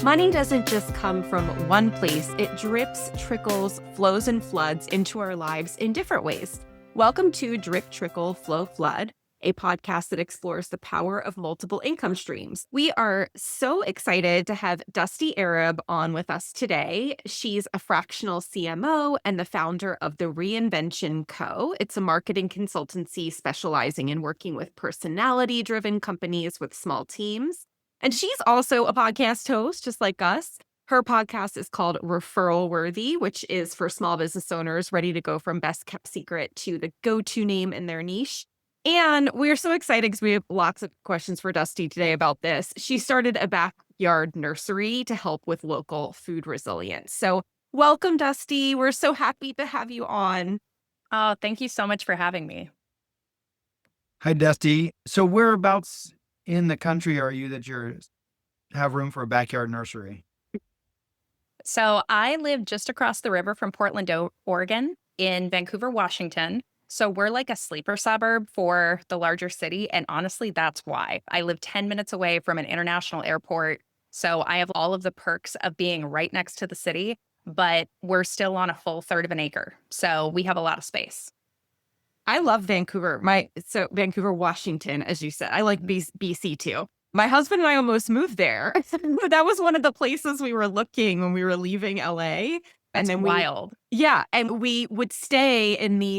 Money doesn't just come from one place. It drips, trickles, flows, and floods into our lives in different ways. Welcome to Drip, Trickle, Flow, Flood, a podcast that explores the power of multiple income streams. We are so excited to have Dusti Arab on with us today. She's a fractional CMO and the founder of the Reinvention Co. It's a marketing consultancy specializing in working with personality-driven companies with small teams. And she's also a podcast host, just like us. Her podcast is called Referral Worthy, which is for small business owners ready to go from best kept secret to the go-to name in their niche. And we're so excited because we have lots of questions for Dusti today about this. She started a backyard nursery to help with local food resilience. So welcome, Dusti. We're so happy to have you on. Oh, thank you so much for having me. Hi, Dusti. So whereabouts in the country are you that you have room for a backyard nursery? So I live just across the river from Portland, Oregon, in Vancouver, Washington. So we're like a sleeper suburb for the larger city. And honestly, that's why. I live 10 minutes away from an international airport. So I have all of the perks of being right next to the city, but we're still on a full third of an acre. So we have a lot of space. I love Vancouver. Vancouver, Washington, as you said. I like BC too. My husband and I almost moved there. That was one of the places we were looking when we were leaving LA. That's wild. Yeah. And we would stay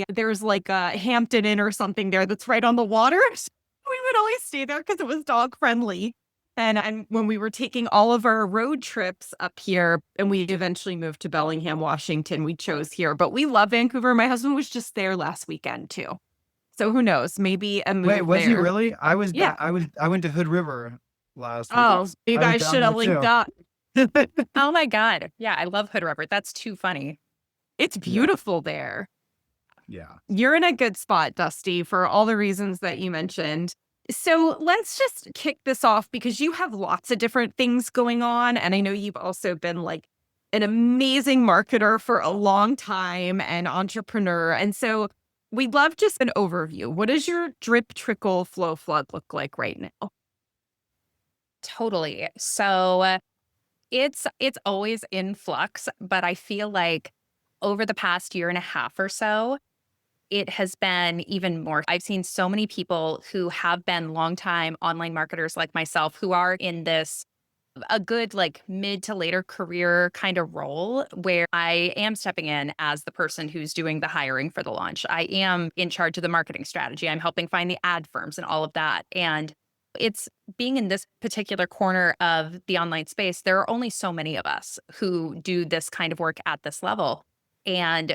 there's like a Hampton Inn or something there that's right on the water. We would always stay there because it was dog friendly. And when we were taking all of our road trips up here and we eventually moved to Bellingham, Washington, we chose here. But we love Vancouver. My husband was just there last weekend too. So who knows? Maybe a move Wait, was he there. really? I went to Hood River last week. You guys should have linked up. Oh my God. Yeah, I love Hood River. That's too funny. It's beautiful there. Yeah. You're in a good spot, Dusti, for all the reasons that you mentioned. So let's just kick this off because you have lots of different things going on. And I know you've also been like an amazing marketer for a long time and entrepreneur. And so we'd love just an overview. What does your drip, trickle, flow, flood look like right now? Totally. So it's always in flux, but I feel like over the past year and a half or so, it has been even more. I've seen so many people who have been longtime online marketers like myself who are in this a good like mid to later career kind of role where I am stepping in as the person who's doing the hiring for the launch. I am in charge of the marketing strategy. I'm helping find the ad firms and all of that. And it's being in this particular corner of the online space. There are only so many of us who do this kind of work at this level. And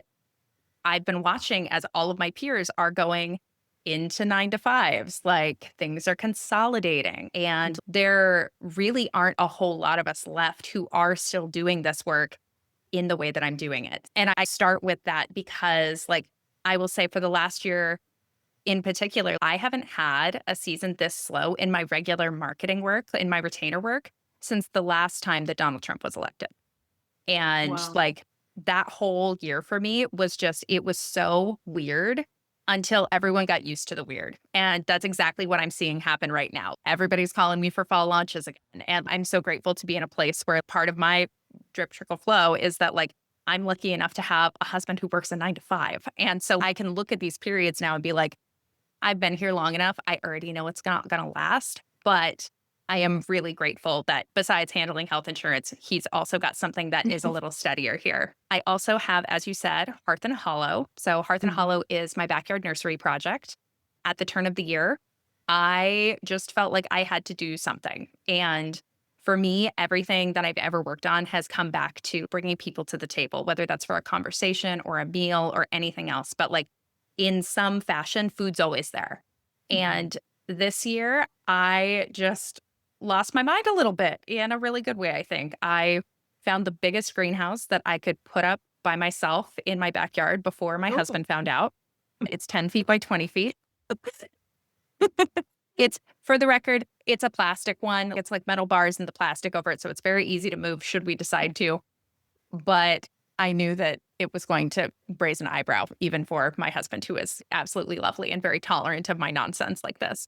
I've been watching as all of my peers are going into 9-to-5s, like things are consolidating. And there really aren't a whole lot of us left who are still doing this work in the way that I'm doing it. And I start with that because like I will say for the last year in particular, I haven't had a season this slow in my regular marketing work, in my retainer work, since the last time that Donald Trump was elected. And Wow. that whole year for me was it was so weird until everyone got used to the weird. And that's exactly what I'm seeing happen right now. Everybody's calling me for fall launches again. And I'm so grateful to be in a place where part of my drip, trickle, flow is that like, I'm lucky enough to have a husband who works a 9-to-5. And so I can look at these periods now and be like, I've been here long enough. I already know it's not going to last, but I am really grateful that besides handling health insurance, he's also got something that is a little steadier here. I also have, as you said, Hearth and Hollow. So Hearth and Hollow is my backyard nursery project. At the turn of the year, I just felt like I had to do something. And for me, everything that I've ever worked on has come back to bringing people to the table, whether that's for a conversation or a meal or anything else. But like in some fashion, food's always there. And this year, I just lost my mind a little bit in a really good way, I think. I found the biggest greenhouse that I could put up by myself in my backyard before my husband found out. It's 10 feet by 20 feet. It's, for the record, it's a plastic one. It's like metal bars and the plastic over it. So it's very easy to move should we decide to. But I knew that it was going to raise an eyebrow, even for my husband, who is absolutely lovely and very tolerant of my nonsense like this.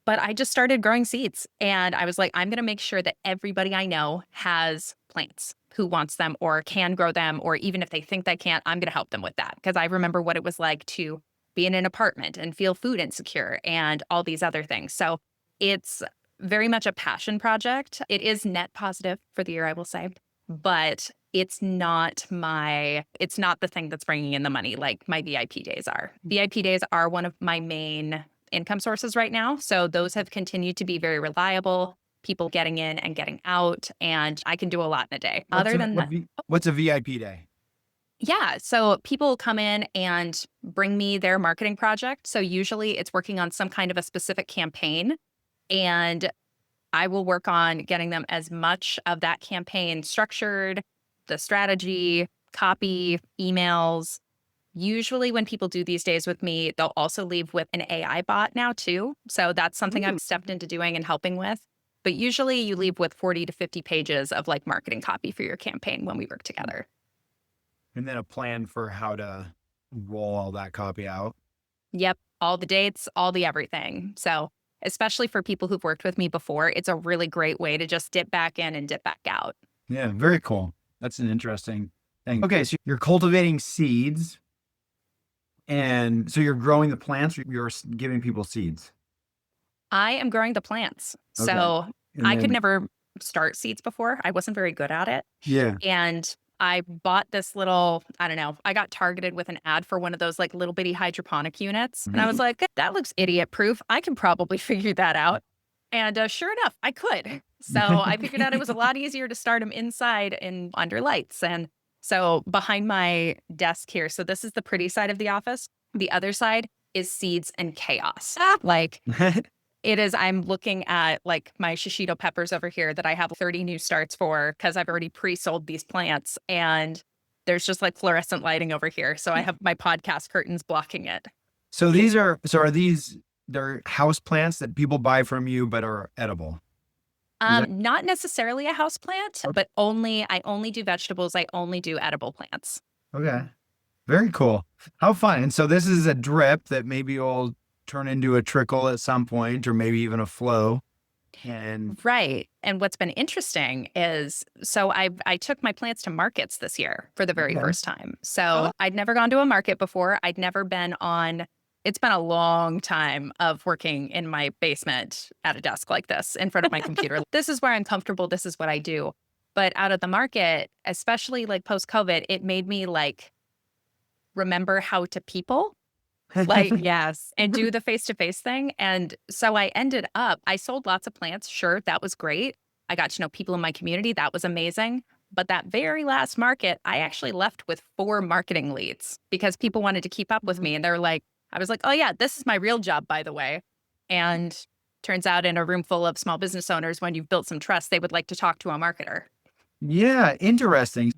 But I just started growing seeds and I was like, I'm going to make sure that everybody I know has plants who wants them or can grow them. Or even if they think they can't, I'm going to help them with that. Because I remember what it was like to be in an apartment and feel food insecure and all these other things. So it's very much a passion project. It is net positive for the year, I will say, but it's not the thing that's bringing in the money like my VIP days are. VIP days are one of my main income sources right now. So those have continued to be very reliable, people getting in and getting out, and I can do a lot in a day. What's a VIP day? Yeah. So people come in and bring me their marketing project. So usually it's working on some kind of a specific campaign. And I will work on getting them as much of that campaign structured, the strategy, copy, emails. Usually when people do these days with me, they'll also leave with an AI bot now too. So that's something I've stepped into doing and helping with. But usually you leave with 40 to 50 pages of like marketing copy for your campaign when we work together. And then a plan for how to roll all that copy out. Yep. All the dates, all the everything. So especially for people who've worked with me before, it's a really great way to just dip back in and dip back out. Yeah, very cool. That's an interesting thing. Okay, so you're cultivating seeds. And so you're growing the plants or you're giving people seeds? I am growing the plants. Okay. So And I could then- never start seeds before. I wasn't very good at it. Yeah. And I bought this little, I don't know, I got targeted with an ad for one of those like little bitty hydroponic units. And I was like, that looks idiot proof. I can probably figure that out. And sure enough, I could. So I figured out it was a lot easier to start them inside and under lights. And so behind my desk here, so this is the pretty side of the office. The other side is seeds and chaos. Like it is, I'm looking at like my shishito peppers over here that I have 30 new starts for because I've already pre-sold these plants. And there's just like fluorescent lighting over here. So I have my podcast curtains blocking it. So they're house plants that people buy from you but are edible? Not necessarily a house plant, but I only do vegetables. I only do edible plants. Okay. Very cool. How fun. And so this is a drip that maybe will turn into a trickle at some point or maybe even a flow. And right. And what's been interesting is, so I took my plants to markets this year for the very first time. So I'd never gone to a market before. I'd never been on, it's been a long time of working in my basement at a desk like this in front of my computer. This is where I'm comfortable. This is what I do. But out of the market, especially like post-COVID, it made me like remember how to people. Like, yes, and do the face-to-face thing. And so I sold lots of plants. Sure, that was great. I got to know people in my community. That was amazing. But that very last market, I actually left with 4 marketing leads because people wanted to keep up with me. And they're like, I was like, oh yeah, this is my real job, by the way. And turns out in a room full of small business owners, when you've built some trust, they would like to talk to a marketer. yeah, interesting.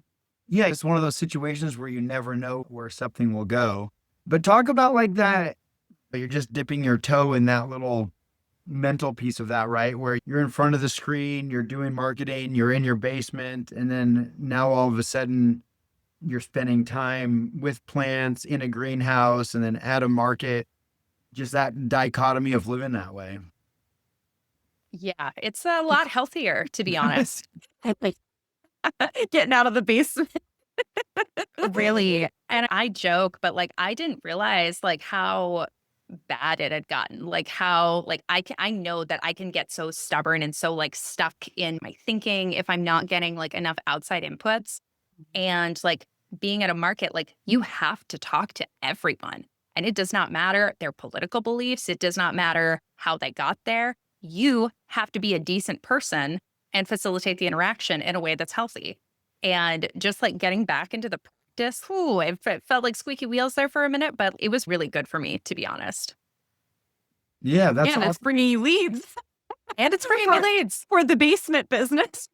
Yeah, it's one of those situations where you never know where something will go. But talk about like that, you're just dipping your toe in that little mental piece of that, right? Where you're in front of the screen, you're doing marketing, you're in your basement, and then now all of a sudden you're spending time with plants in a greenhouse and then at a market. Just that dichotomy of living that way. Yeah, it's a lot healthier, to be honest. Like getting out of the basement. Really. And I joke, but like I didn't realize like how bad it had gotten. Like how like I know that I can get so stubborn and so like stuck in my thinking if I'm not getting like enough outside inputs. And like being at a market, like you have to talk to everyone. And it does not matter their political beliefs. It does not matter how they got there. You have to be a decent person and facilitate the interaction in a way that's healthy. And just like getting back into the practice, it felt like squeaky wheels there for a minute, but it was really good for me, to be honest. Yeah, that's It's awesome. bringing you leads And it's bringing me leads. for the basement business.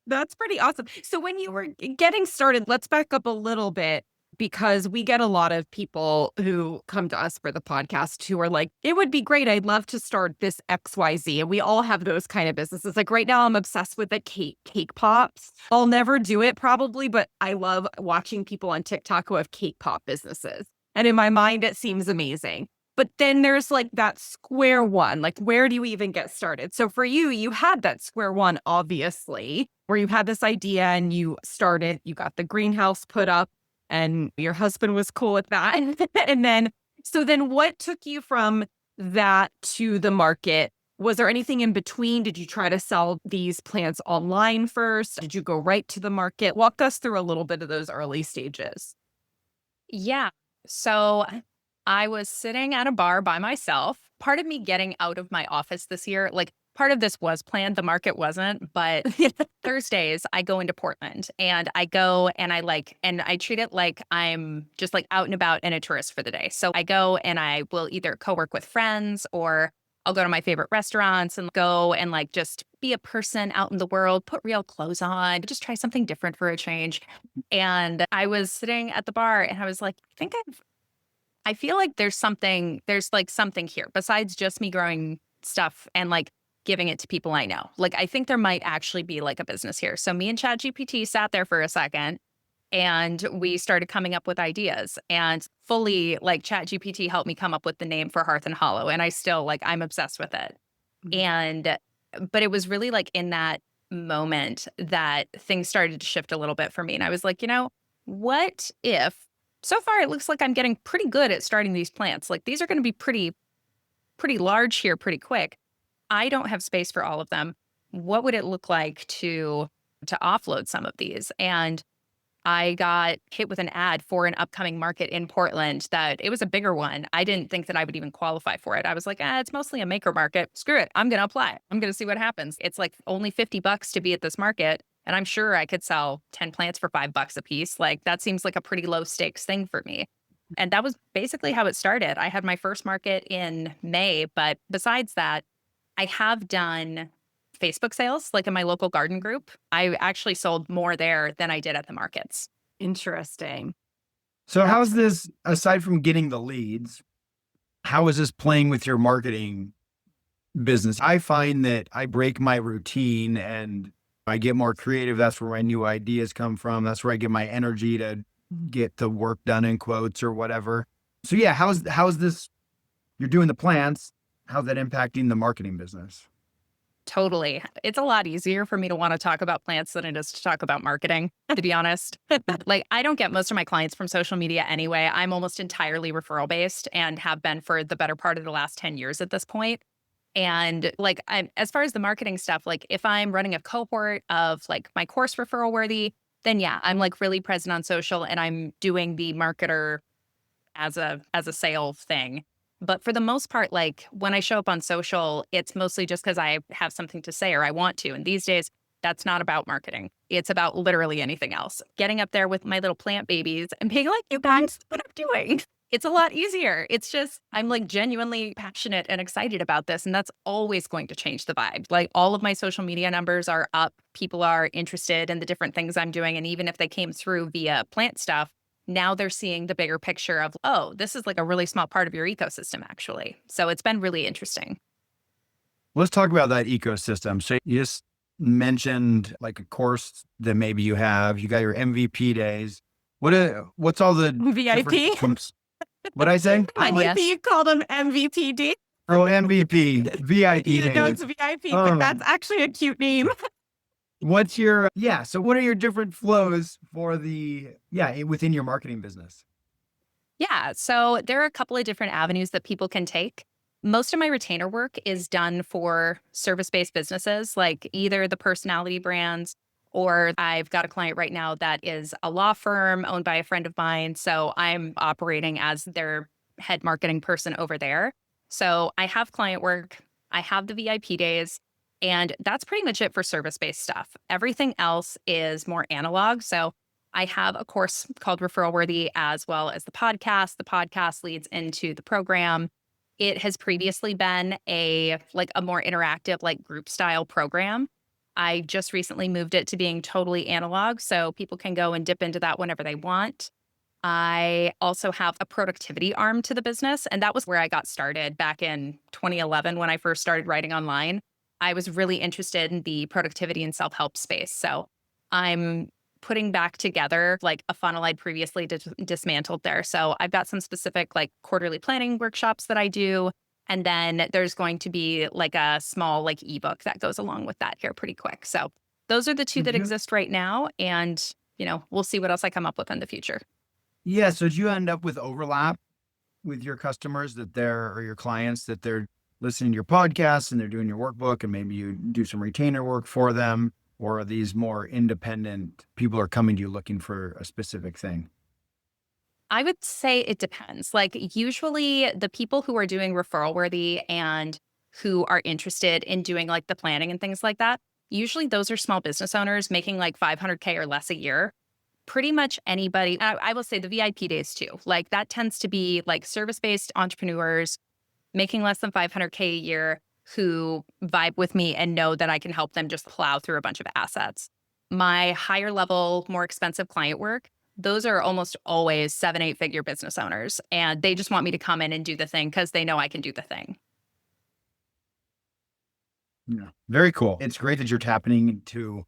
That's pretty awesome. So when you were getting started, let's back up a little bit because we get a lot of people who come to us for the podcast who are like, it would be great. I'd love to start this XYZ. And we all have those kind of businesses. Like right now, I'm obsessed with the cake pops. I'll never do it probably, but I love watching people on TikTok who have cake pop businesses. And in my mind, it seems amazing. But then there's like that square one, like where do you even get started? So for you, you had that square one, obviously, where you had this idea and you started, you got the greenhouse put up and your husband was cool with that. And then, so then what took you from that to the market? Was there anything in between? Did you try to sell these plants online first? Did you go right to the market? Walk us through a little bit of those early stages. Yeah. So I was sitting at a bar by myself. Part of me getting out of my office this year, like part of this was planned, the market wasn't. But Thursdays, I go into Portland and I go and and I treat it like I'm just like out and about and a tourist for the day. So I go and I will either co work with friends or I'll go to my favorite restaurants and go and like just be a person out in the world, put real clothes on, just try something different for a change. And I was sitting at the bar and I was like, I feel like there's like something here besides just me growing stuff and like giving it to people I know. Like, I think there might actually be like a business here. So me and ChatGPT sat there for a second and we started coming up with ideas and fully like ChatGPT helped me come up with the name for Hearth and Hollow. And I still like, I'm obsessed with it. And, but it was really like in that moment that things started to shift a little bit for me. And I was like, what if so far it looks like I'm getting pretty good at starting these plants. Like these are going to be pretty large here pretty quick. I don't have space for all of them. What would it look like to offload some of these? And I got hit with an ad for an upcoming market in Portland that it was a bigger one. I didn't think that I would even qualify for it. I was like, it's mostly a maker market. Screw it. I'm going to apply. I'm going to see what happens. It's like only $50 to be at this market. And I'm sure I could sell 10 plants for $5 a piece. Like that seems like a pretty low stakes thing for me. And that was basically how it started. I had my first market in May, but besides that, I have done Facebook sales, like in my local garden group. I actually sold more there than I did at the markets. Interesting. So how's this, aside from getting the leads, how is this playing with your marketing business? I find that I break my routine and I get more creative. That's where my new ideas come from. That's where I get my energy to get the work done in quotes or whatever. So yeah, how's this, you're doing the plants, how's that impacting the marketing business? Totally. It's a lot easier for me to want to talk about plants than it is to talk about marketing, to be honest. Like, I don't get most of my clients from social media anyway. I'm almost entirely referral based and have been for the better part of the last 10 years at this point. And like, as far as the marketing stuff, like if I'm running a cohort of like my course referral worthy, then yeah, I'm like really present on social and I'm doing the marketer as a sale thing. But for the most part, like when I show up on social, it's mostly just because I have something to say or I want to. And these days, that's not about marketing. It's about literally anything else. Getting up there with my little plant babies and being like, you guys, what I'm doing. It's a lot easier. It's just, I'm like genuinely passionate and excited about this. And that's always going to change the vibe. Like all of my social media numbers are up. People are interested in the different things I'm doing. And even if they came through via plant stuff, now they're seeing the bigger picture of, oh, this is like a really small part of your ecosystem, actually. So it's been really interesting. Let's talk about that ecosystem. So you just mentioned like a course that maybe you got your MVP days. What's all the VIP? What'd I say? I like that you called them MVPD. Oh, MVP, VIP You know days. it's VIP, but that's actually a cute name. So what are your different flows for within your marketing business? Yeah. So there are a couple of different avenues that people can take. Most of my retainer work is done for service-based businesses, like either the personality brands or I've got a client right now that is a law firm owned by a friend of mine. So I'm operating as their head marketing person over there. So I have client work, I have the VIP days, and that's pretty much it for service-based stuff. Everything else is more analog. So I have a course called Referral Worthy as well as the podcast. The podcast leads into the program. It has previously been a more interactive, like group style program. I just recently moved it to being totally analog, so people can go and dip into that whenever they want. I also have a productivity arm to the business, and that was where I got started back in 2011 when I first started writing online. I was really interested in the productivity and self-help space. So I'm putting back together like a funnel I'd previously dismantled there. So I've got some specific like quarterly planning workshops that I do. And then there's going to be like a small like ebook that goes along with that here pretty quick. So those are the two that exist right now. And, we'll see what else I come up with in the future. Yeah. So did you end up with overlap with your customers or your clients that they're listening to your podcast and they're doing your workbook and maybe you do some retainer work for them? Or are these more independent people are coming to you looking for a specific thing? I would say it depends. Like usually the people who are doing referral worthy and who are interested in doing like the planning and things like that, usually those are small business owners making like 500K or less a year. Pretty much anybody, I will say the VIP days too. Like that tends to be like service-based entrepreneurs making less than 500K a year who vibe with me and know that I can help them just plow through a bunch of assets. My higher level, more expensive client work, those are almost always 7, 8 figure business owners. And they just want me to come in and do the thing because they know I can do the thing. Yeah. Very cool. It's great that you're tapping into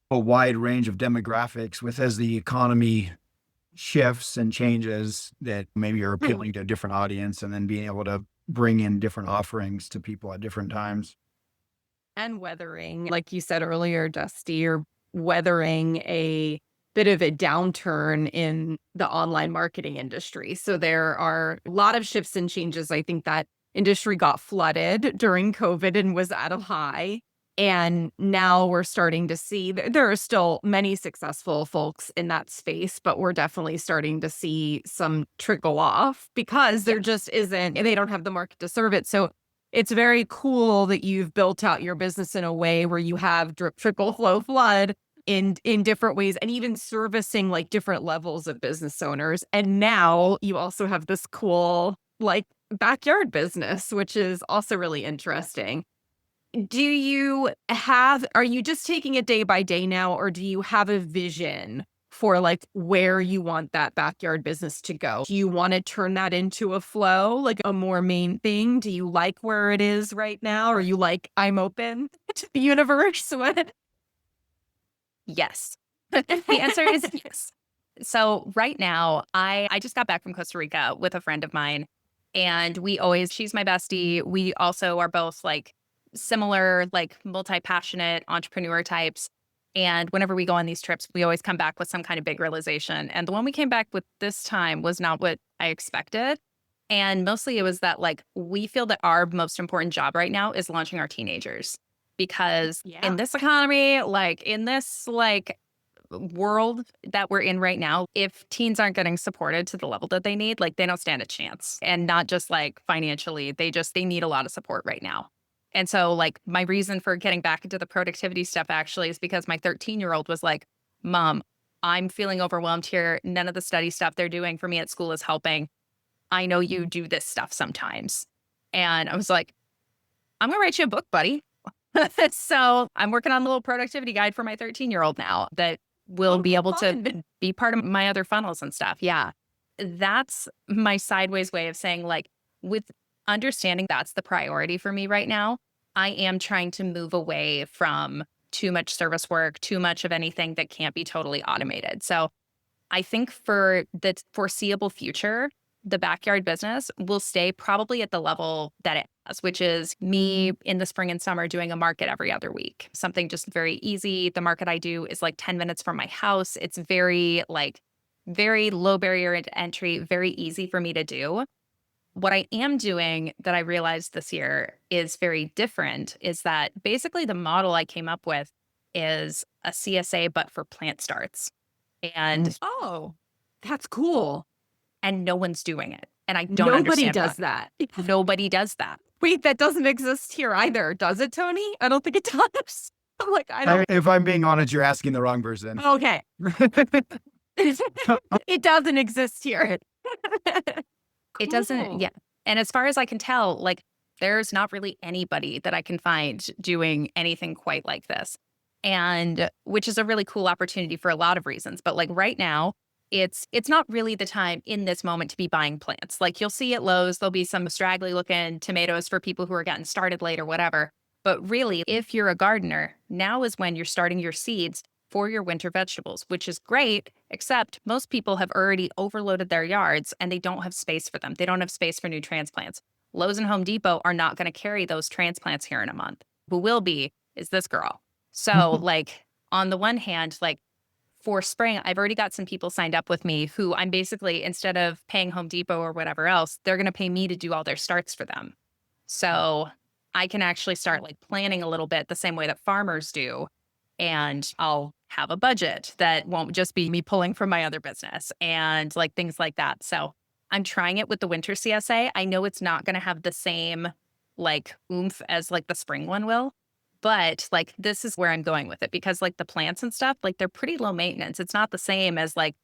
a wide range of demographics as the economy shifts and changes that maybe you're appealing to a different audience and then being able to bring in different offerings to people at different times. And weathering, like you said earlier, Dusty, you're weathering a bit of a downturn in the online marketing industry. So there are a lot of shifts and changes. I think that industry got flooded during COVID and was at a high. And now we're starting to see there are still many successful folks in that space, but we're definitely starting to see some trickle off because there just isn't, they don't have the market to serve it. So it's very cool that you've built out your business in a way where you have drip, trickle, flow, flood in different ways and even servicing like different levels of business owners. And now you also have this cool like backyard business, which is also really interesting. Are you just taking it day by day now, or do you have a vision for like where you want that backyard business to go? Do you want to turn that into a flow, like a more main thing? Do you like where it is right now? Or are you like, I'm open to the universe? What? Yes. The answer is yes. So right now, I just got back from Costa Rica with a friend of mine, and she's my bestie. We also are both like similar, like multi-passionate entrepreneur types. And whenever we go on these trips, we always come back with some kind of big realization. And the one we came back with this time was not what I expected. And mostly it was that like, we feel that our most important job right now is launching our teenagers. Because in this economy, like in this like world that we're in right now, if teens aren't getting supported to the level that they need, like they don't stand a chance. And not just like financially, they need a lot of support right now. And so like my reason for getting back into the productivity stuff actually is because my 13-year-old was like, Mom, I'm feeling overwhelmed here. None of the study stuff they're doing for me at school is helping. I know you do this stuff sometimes. And I was like, I'm going to write you a book, buddy. So I'm working on a little productivity guide for my 13-year-old now that will be able to be part of my other funnels and stuff. Yeah. That's my sideways way of saying like, with understanding that's the priority for me right now, I am trying to move away from too much service work, too much of anything that can't be totally automated. So I think for the foreseeable future, the backyard business will stay probably at the level that it has, which is me in the spring and summer doing a market every other week. Something just very easy. The market I do is like 10 minutes from my house. It's very low barrier to entry, very easy for me to do. What I am doing that I realized this year is very different is that basically the model I came up with is a CSA, but for plant starts. And Oh, that's cool. And no one's doing it. And I don't Nobody understand does that. Nobody does that. Wait, that doesn't exist here either. Does it, Tony? I don't think it does. I'm like, I don't. If I'm being honest, you're asking the wrong person. Okay. It doesn't exist here. It doesn't. Yeah. And as far as I can tell, like there's not really anybody that I can find doing anything quite like this. And which is a really cool opportunity for a lot of reasons. But like right now, it's not really the time in this moment to be buying plants. Like you'll see at Lowe's, there'll be some straggly looking tomatoes for people who are getting started late or whatever. But really, if you're a gardener, now is when you're starting your seeds for your winter vegetables, which is great, except most people have already overloaded their yards and they don't have space for them. They don't have space for new transplants. Lowe's and Home Depot are not going to carry those transplants here in a month. Who will be is this girl. So like on the one hand, like for spring, I've already got some people signed up with me who I'm basically, instead of paying Home Depot or whatever else, they're going to pay me to do all their starts for them. So I can actually start like planning a little bit the same way that farmers do. And I'll have a budget that won't just be me pulling from my other business and like things like that. So I'm trying it with the winter CSA. I know it's not going to have the same like oomph as like the spring one will. But like, this is where I'm going with it because like the plants and stuff, like they're pretty low maintenance. It's not the same as like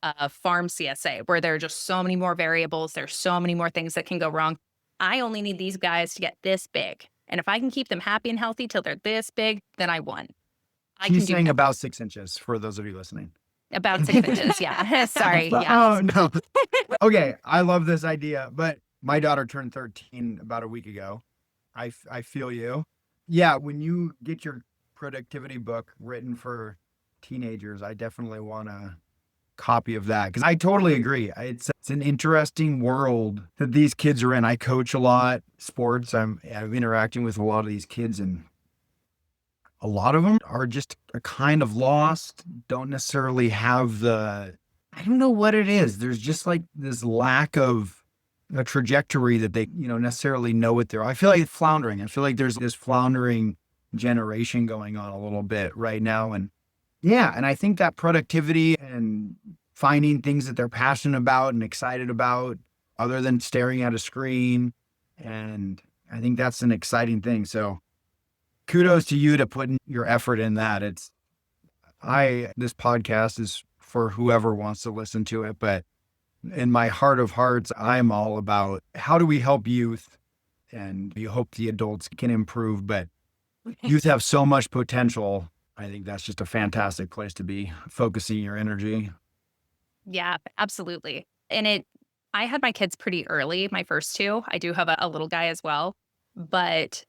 a farm CSA where there are just so many more variables. There's so many more things that can go wrong. I only need these guys to get this big. And if I can keep them happy and healthy till they're this big, then I won. She's saying about 6 inches for those of you listening. About 6 inches. Yeah. Sorry. Yeah. Oh, no. Okay. I love this idea, but my daughter turned 13 about a week ago. I feel you. Yeah, when you get your productivity book written for teenagers, I definitely want a copy of that because I totally agree. It's an interesting world that these kids are in. I coach a lot, sports. I'm interacting with a lot of these kids, and a lot of them are just a kind of lost, don't necessarily have I don't know what it is. There's just like this lack of a trajectory that they, necessarily know what they're. I feel like it's floundering. I feel like there's this floundering generation going on a little bit right now. And yeah, and I think that productivity and finding things that they're passionate about and excited about other than staring at a screen. And I think that's an exciting thing. So kudos to you to put your effort in that. This podcast is for whoever wants to listen to it, but in my heart of hearts, I'm all about how do we help youth, and you hope the adults can improve, but youth have so much potential. I think that's just a fantastic place to be focusing your energy. Yeah, absolutely. And I had my kids pretty early, my first two. I do have a little guy as well, but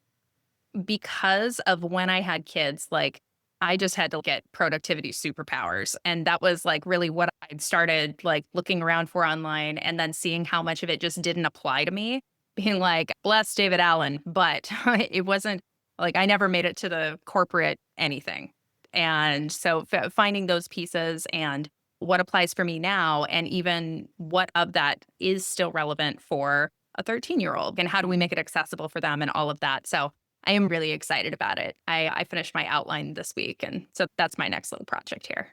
because of when I had kids, like I just had to get productivity superpowers. And that was like really what I'd started like looking around for online and then seeing how much of it just didn't apply to me, being like, bless David Allen. But it wasn't like I never made it to the corporate anything. And so finding those pieces and what applies for me now, and even what of that is still relevant for a 13-year-old, and how do we make it accessible for them and all of that. So I am really excited about it. I finished my outline this week, and so that's my next little project here.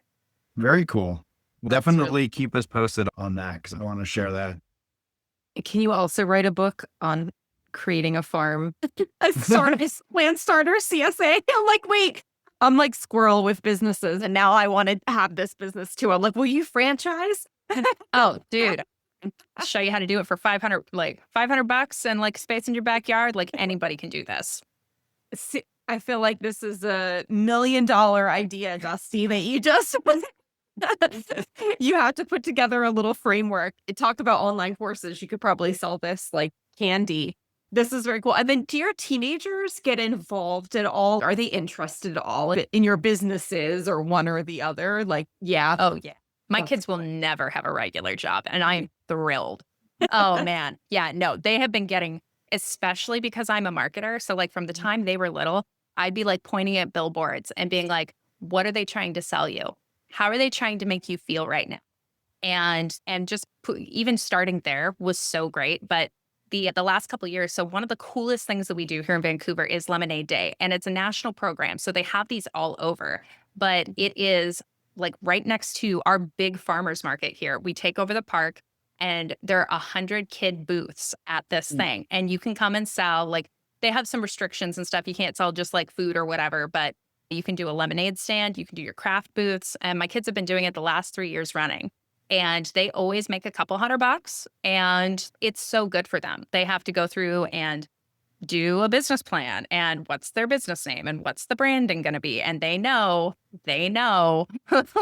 Very cool. Definitely keep us posted on that because I want to share that. Can you also write a book on creating a farm? A sort of plant starter CSA? I'm like, wait, I'm like squirrel with businesses, and now I want to have this business too. I'm like, will you franchise? Oh, dude. I'll show you how to do it for $500 and like space in your backyard. Like anybody can do this. See, I feel like this is $1 million idea, Dusty, that you just you have to put together a little framework. Talk about online courses. You could probably sell this like candy. This is very cool. And then do your teenagers get involved at all? Are they interested at all in your businesses or one or the other? Like, yeah. Oh, yeah. My kids will never have a regular job, and I'm thrilled. Oh, man. Yeah, no, they have been getting, especially because I'm a marketer. So like from the time they were little, I'd be like pointing at billboards and being like, what are they trying to sell you? How are they trying to make you feel right now? And just even starting there was so great. But the last couple of years, so one of the coolest things that we do here in Vancouver is Lemonade Day, and it's a national program. So they have these all over, but it is like right next to our big farmers market here. We take over the park, and there are 100 kid booths at this thing, and you can come and sell. Like they have some restrictions and stuff. You can't sell just like food or whatever, but you can do a lemonade stand. You can do your craft booths. And my kids have been doing it the last 3 years running, and they always make a couple $100, and it's so good for them. They have to go through and do a business plan, and what's their business name, and what's the branding going to be. And they know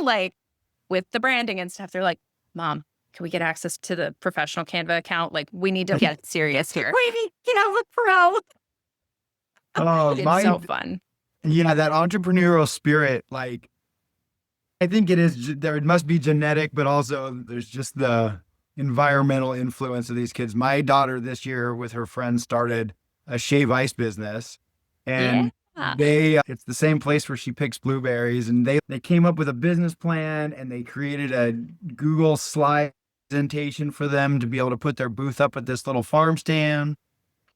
like with the branding and stuff, they're like, Mom, can we get access to the professional Canva account? Like we need to get serious here. Wait, look pro. Oh, it's so fun. Yeah, that entrepreneurial spirit, like I think it is there. It must be genetic, but also there's just the environmental influence of these kids. My daughter this year with her friends started a shave ice business, Yeah. and it's the same place where she picks blueberries, and they came up with a business plan, and they created a Google slide presentation for them to be able to put their booth up at this little farm stand.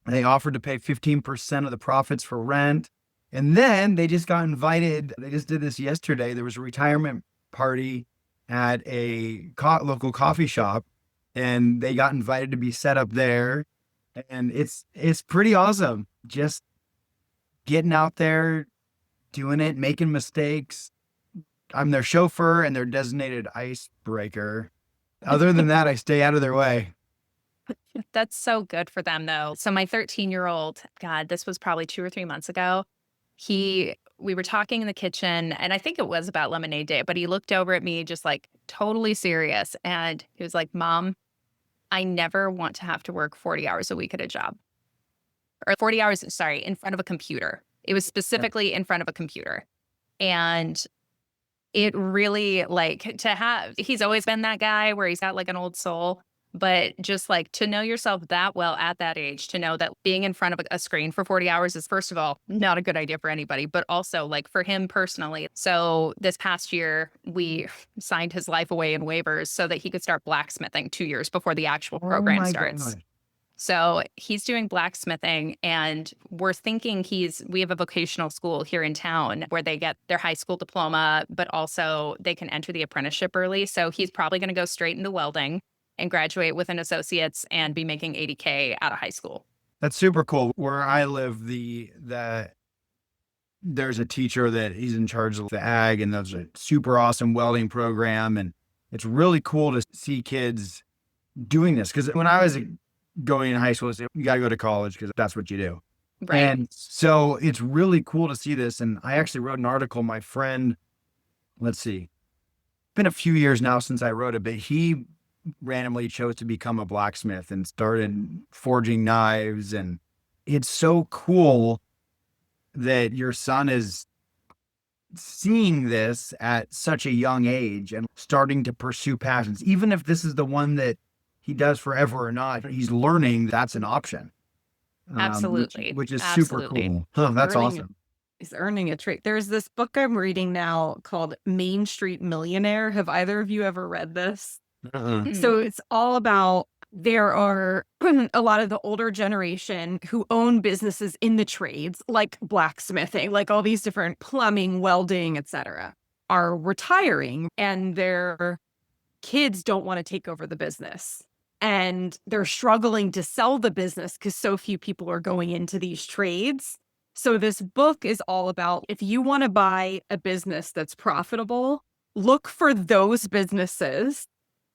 They offered to pay 15% of the profits for rent. And then they just got invited. They just did this yesterday. There was a retirement party at a local coffee shop, and they got invited to be set up there. And it's pretty awesome. Just getting out there, doing it, making mistakes. I'm their chauffeur and their designated icebreaker. Other than that, I stay out of their way. That's so good for them, though. So my 13-year-old, God, this was probably 2 or 3 months ago. We were talking in the kitchen, and I think it was about lemonade day, but he looked over at me just like totally serious. And he was like, Mom, I never want to have to work 40 hours a week at a job, or 40 hours, sorry, in front of a computer. It was specifically in front of a computer. And it really he's always been that guy where he's got like an old soul. But just like to know yourself that well at that age, to know that being in front of a screen for 40 hours is, first of all, not a good idea for anybody, but also like for him personally. So this past year, we signed his life away in waivers so that he could start blacksmithing 2 years before the actual program starts. God. So he's doing blacksmithing, and we're thinking we have a vocational school here in town where they get their high school diploma, but also they can enter the apprenticeship early. So he's probably going to go straight into welding and graduate with an associate's and be making $80K out of high school. That's super cool. Where I live, there's a teacher that he's in charge of the ag, and there's a super awesome welding program. And it's really cool to see kids doing this. Because when I was going in high school, I said, you got to go to college because that's what you do. Right. And so it's really cool to see this. And I actually wrote an article. My friend, let's see, it's been a few years now since I wrote it, but he randomly chose to become a blacksmith and started forging knives. And it's so cool that your son is seeing this at such a young age and starting to pursue passions, even if this is the one that he does forever or not. He's learning that's an option. Absolutely. Which is Absolutely. super cool. Huh, that's awesome. He's earning a trait. There's this book I'm reading now called Main Street Millionaire. Have either of you ever read this? So it's all about, there are a lot of the older generation who own businesses in the trades, like blacksmithing, like all these different plumbing, welding, etc., are retiring, and their kids don't want to take over the business. And they're struggling to sell the business because so few people are going into these trades. So this book is all about, if you want to buy a business that's profitable, look for those businesses.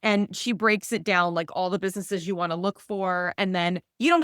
And she breaks it down, like all the businesses you want to look for. And then you don't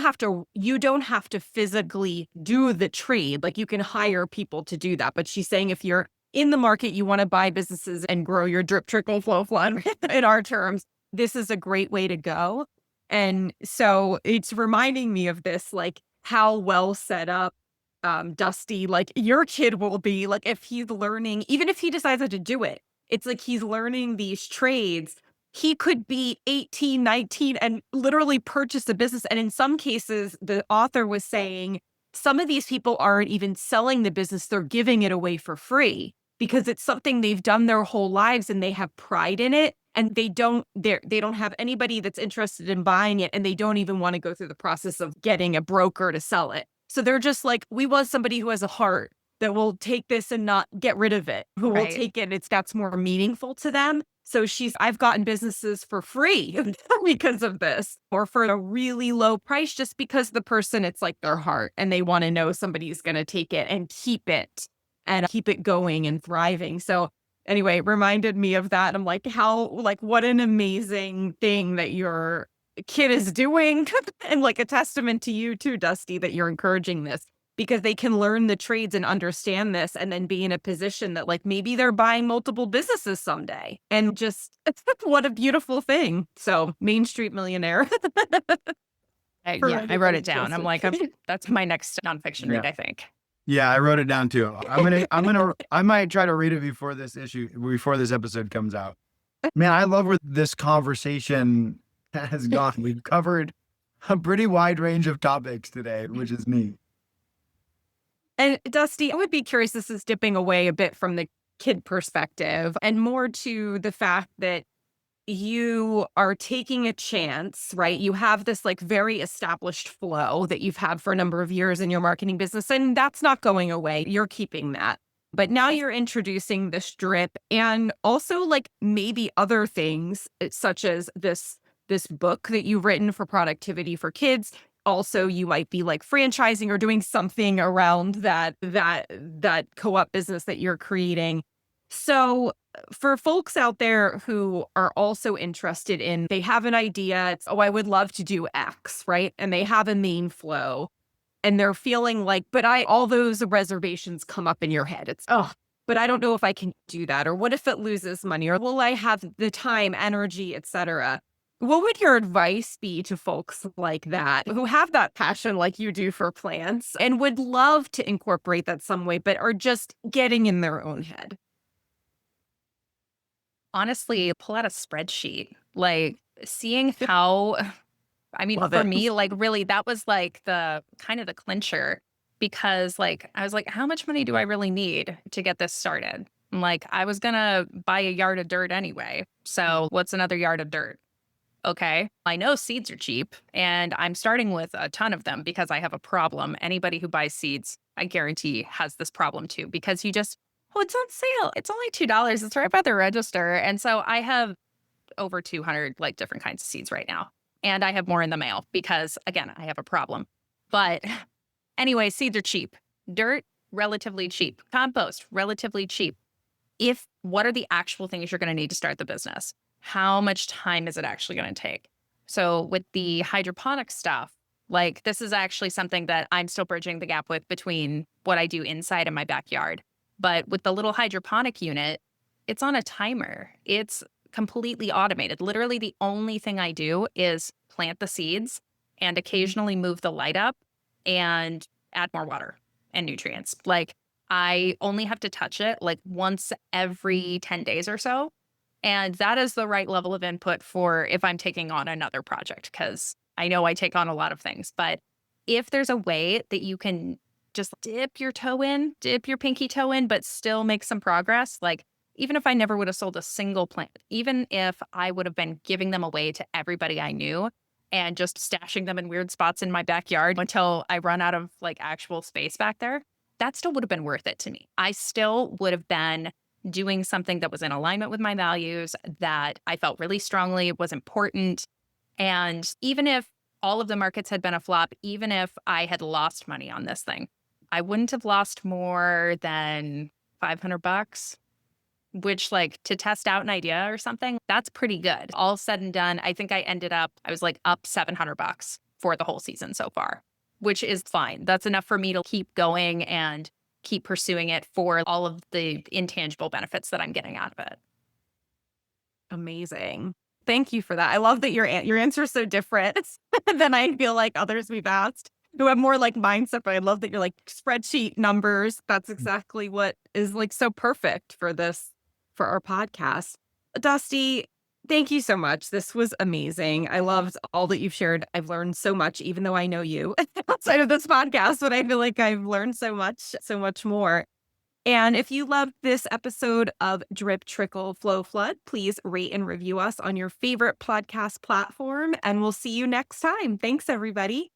have to physically do the trade. Like you can hire people to do that. But she's saying if you're in the market, you want to buy businesses and grow your drip, trickle, flow, flood in our terms, this is a great way to go. And so it's reminding me of this, like how well set up Dusti, like your kid will be, like if he's learning, even if he decides how to do it, it's like he's learning these trades. He could be 18, 19 and literally purchase a business. And in some cases, the author was saying some of these people aren't even selling the business. They're giving it away for free because it's something they've done their whole lives and they have pride in it. And they don't have anybody that's interested in buying it. And they don't even want to go through the process of getting a broker to sell it. So they're just like, we want somebody who has a heart that will take this and not get rid of it, who will take it. That's more meaningful to them. So I've gotten businesses for free because of this, or for a really low price, just because the person, it's like their heart and they want to know somebody's going to take it and keep it going and thriving. So anyway, it reminded me of that. I'm like, what an amazing thing that your kid is doing and like a testament to you too, Dusti, that you're encouraging this. Because they can learn the trades and understand this and then be in a position that like maybe they're buying multiple businesses someday. And just, what a beautiful thing. So Main Street Millionaire. I wrote it down. I'm like, that's my next nonfiction read, I think. Yeah, I wrote it down too. I might try to read it before this episode comes out. Man, I love where this conversation has gone. We've covered a pretty wide range of topics today, which is neat. And Dusty, I would be curious, this is dipping away a bit from the kid perspective and more to the fact that you are taking a chance, right? You have this like very established flow that you've had for a number of years in your marketing business, and that's not going away. You're keeping that. But now you're introducing this drip and also like maybe other things such as this book that you've written for productivity for kids. Also, you might be like franchising or doing something around that co-op business that you're creating. So for folks out there who are also interested in, they have an idea, it's, oh, I would love to do X, right? And they have a main flow and they're feeling like, but all those reservations come up in your head. It's, oh, but I don't know if I can do that. Or what if it loses money? Or will I have the time, energy, etc.? What would your advice be to folks like that who have that passion like you do for plants and would love to incorporate that some way, but are just getting in their own head? Honestly, pull out a spreadsheet, like seeing how, I mean, Love for it. me, like really, that was like the kind of the clincher because like, I was like, how much money do I really need to get this started? I'm like, I was gonna buy a yard of dirt anyway. So what's another yard of dirt? Okay. I know seeds are cheap and I'm starting with a ton of them because I have a problem. Anybody who buys seeds, I guarantee has this problem too, because you just, oh, it's on sale. It's only $2. It's right by the register. And so I have over 200 like different kinds of seeds right now. And I have more in the mail because again, I have a problem. But anyway, seeds are cheap. Dirt, relatively cheap. Compost, relatively cheap. What are the actual things you're going to need to start the business? How much time is it actually going to take? So with the hydroponic stuff, like this is actually something that I'm still bridging the gap with between what I do inside in my backyard. But with the little hydroponic unit, it's on a timer. It's completely automated. Literally the only thing I do is plant the seeds and occasionally move the light up and add more water and nutrients. Like I only have to touch it like once every 10 days or so. And that is the right level of input for if I'm taking on another project, because I know I take on a lot of things. But if there's a way that you can just dip your pinky toe in, but still make some progress, like even if I never would have sold a single plant, even if I would have been giving them away to everybody I knew and just stashing them in weird spots in my backyard until I run out of like actual space back there, that still would have been worth it to me. I still would have been doing something that was in alignment with my values, that I felt really strongly was important. And even if all of the markets had been a flop, even if I had lost money on this thing, I wouldn't have lost more than $500, which like to test out an idea or something, that's pretty good. All said and done, I think I was like up $700 for the whole season so far, which is fine. That's enough for me to keep going and keep pursuing it for all of the intangible benefits that I'm getting out of it. Amazing. Thank you for that. I love that your answer is so different than I feel like others we've asked who have more like mindset, but I love that you're like spreadsheet numbers. That's exactly what is like so perfect for our podcast. Dusty, thank you so much. This was amazing. I loved all that you've shared. I've learned so much, even though I know you outside of this podcast, but I feel like I've learned so much more. And if you loved this episode of Drip, Trickle, Flow, Flood, please rate and review us on your favorite podcast platform. And we'll see you next time. Thanks, everybody.